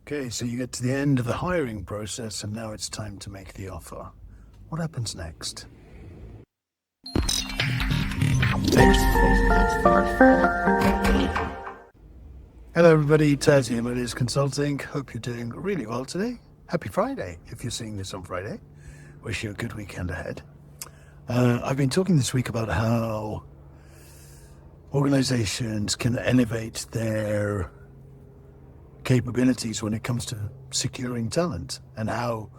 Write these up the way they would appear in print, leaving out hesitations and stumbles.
Okay, so you get to the end of the hiring process and now it's time to make the offer. What happens next? Hello everybody, Taz here, Melius Consulting. Hope you're doing really well today. Happy Friday, if you're seeing this on Friday. Wish you a good weekend ahead. I've been talking this week about how organizations can elevate their capabilities when it comes to securing talent, and how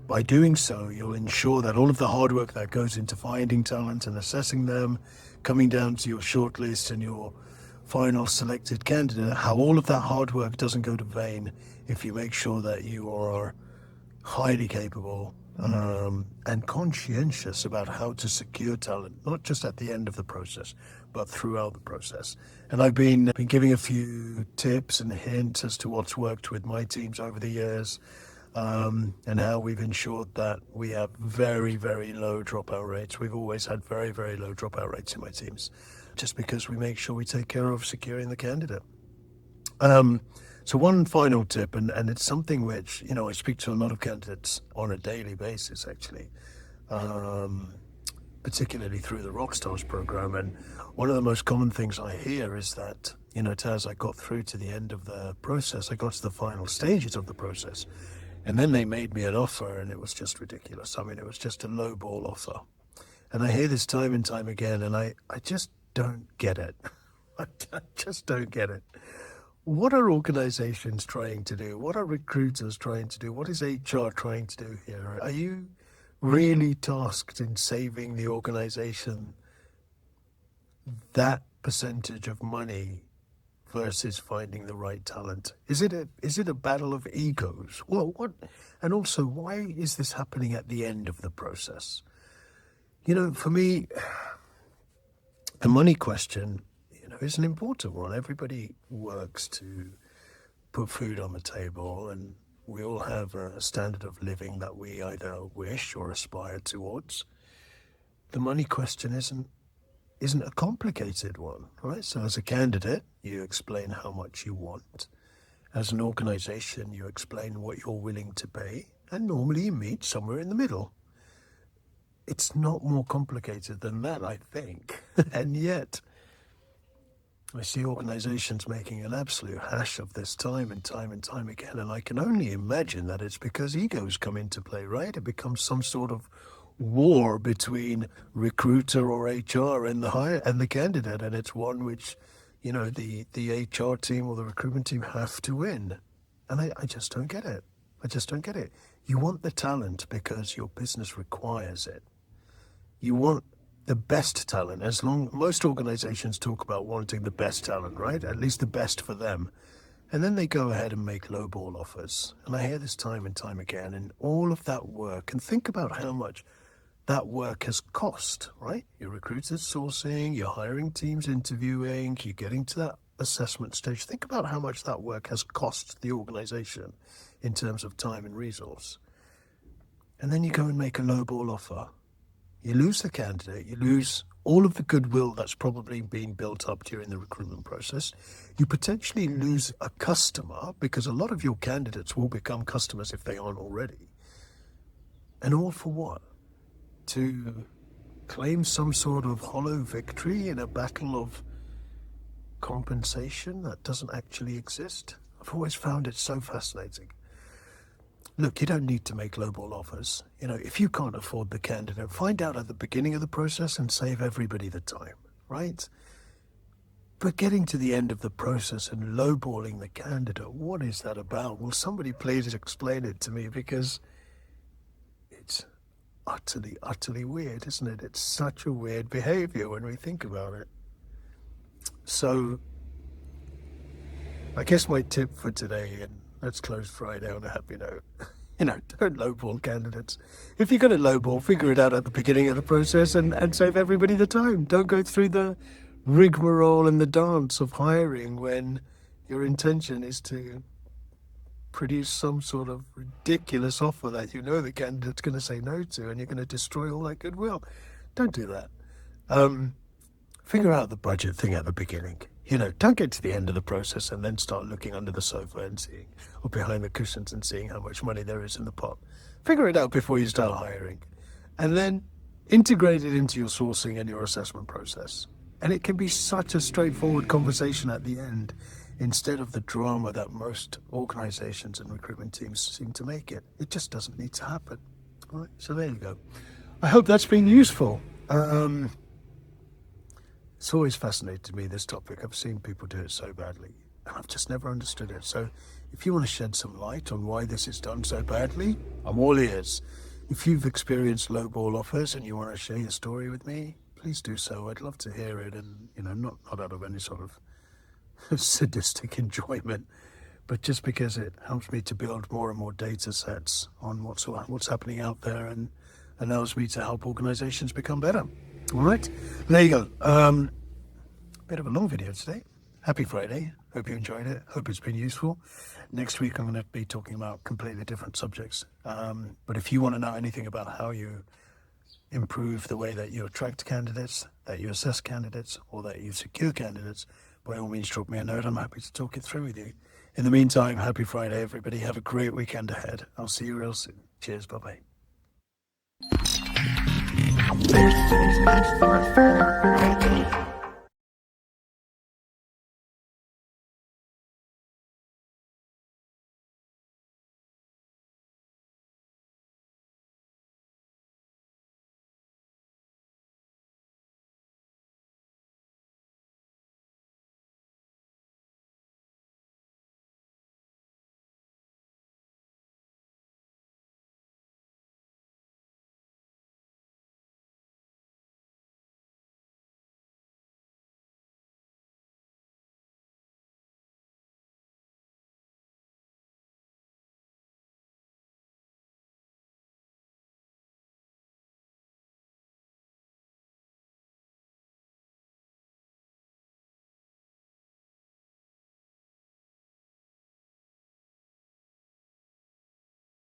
by doing so you'll ensure that all of the hard work that goes into finding talent and assessing them, coming down to your shortlist and your final selected candidate, how all of that hard work doesn't go to vain if you make sure that you are highly capable and conscientious about how to secure talent, not just at the end of the process, but throughout the process. And I've been giving a few tips and hints as to what's worked with my teams over the years, and how we've ensured that we have very, very low dropout rates. We've always had very, very low dropout rates in my teams, just because we make sure we take care of securing the candidate. So one final tip, and it's something which, I speak to a lot of candidates on a daily basis, actually, particularly through the Rockstars program. And one of the most common things I hear is that, Taz, I got through to the end of the process. I got to the final stages of the process. And then they made me an offer, and it was just ridiculous. I mean, it was just a lowball offer. And I hear this time and time again, and I just don't get it. I just don't get it. What are organizations trying to do? What are recruiters trying to do? What is HR trying to do here? Are you really tasked in saving the organization that percentage of money versus finding the right talent? Is it a battle of egos? Well, what? And also, why is this happening at the end of the process? For me, the money question, is an important one. Everybody works to put food on the table, and we all have a standard of living that we either wish or aspire towards. The money question isn't a complicated one, right? So as a candidate, you explain how much you want. As an organization, you explain what you're willing to pay, and normally you meet somewhere in the middle. It's not more complicated than that, I think. And yet, I see organizations making an absolute hash of this time and time and time again, and I can only imagine that it's because egos come into play, right? It becomes some sort of war between recruiter or HR and the candidate, and it's one which, the HR team or the recruitment team have to win. And I just don't get it. I just don't get it. You want the talent because your business requires it. You want the best talent. Most organizations talk about wanting the best talent, right? At least the best for them. And then they go ahead and make lowball offers. And I hear this time and time again, and all of that work, and think about how much that work has cost, right? Your recruiters sourcing, your hiring teams interviewing, you're getting to that assessment stage. Think about how much that work has cost the organization in terms of time and resource. And then you go and make a lowball offer. You lose the candidate, you lose all of the goodwill that's probably been built up during the recruitment process. You potentially lose a customer, because a lot of your candidates will become customers if they aren't already. And all for what? To claim some sort of hollow victory in a battle of compensation that doesn't actually exist? I've always found it so fascinating. Look, you don't need to make lowball offers. If you can't afford the candidate, find out at the beginning of the process and save everybody the time, right? But getting to the end of the process and lowballing the candidate, what is that about? Will somebody please explain it to me? Because it's utterly, utterly weird, isn't it? It's such a weird behavior when we think about it. So I guess my tip for today, and let's close Friday on a happy note. Don't lowball candidates. If you're going to lowball, figure it out at the beginning of the process and save everybody the time. Don't go through the rigmarole and the dance of hiring when your intention is to produce some sort of ridiculous offer that the candidate's going to say no to, and you're going to destroy all that goodwill. Don't do that. Figure out the budget thing at the beginning. Don't get to the end of the process and then start looking under the sofa and seeing, or behind the cushions and seeing how much money there is in the pot. Figure it out before you start hiring. And then integrate it into your sourcing and your assessment process. And it can be such a straightforward conversation at the end, instead of the drama that most organizations and recruitment teams seem to make it. It just doesn't need to happen. All right, so there you go. I hope that's been useful. It's always fascinated me, this topic. I've seen people do it so badly, and I've just never understood it. So if you want to shed some light on why this is done so badly, I'm all ears. If you've experienced lowball offers and you want to share your story with me, please do so. I'd love to hear it, and not out of any sort of sadistic enjoyment, but just because it helps me to build more and more data sets on what's happening out there, and allows me to help organizations become better. All right, there you go. Bit of a long video today. Happy Friday. Hope you enjoyed it. Hope it's been useful. Next week I'm going to be talking about completely different subjects. But if you want to know anything about how you improve the way that you attract candidates, that you assess candidates, or that you secure candidates, by all means drop me a note. I'm happy to talk it through with you. In the meantime, happy Friday, everybody. Have a great weekend ahead. I'll see you real soon. Cheers. Bye-bye. Thank you.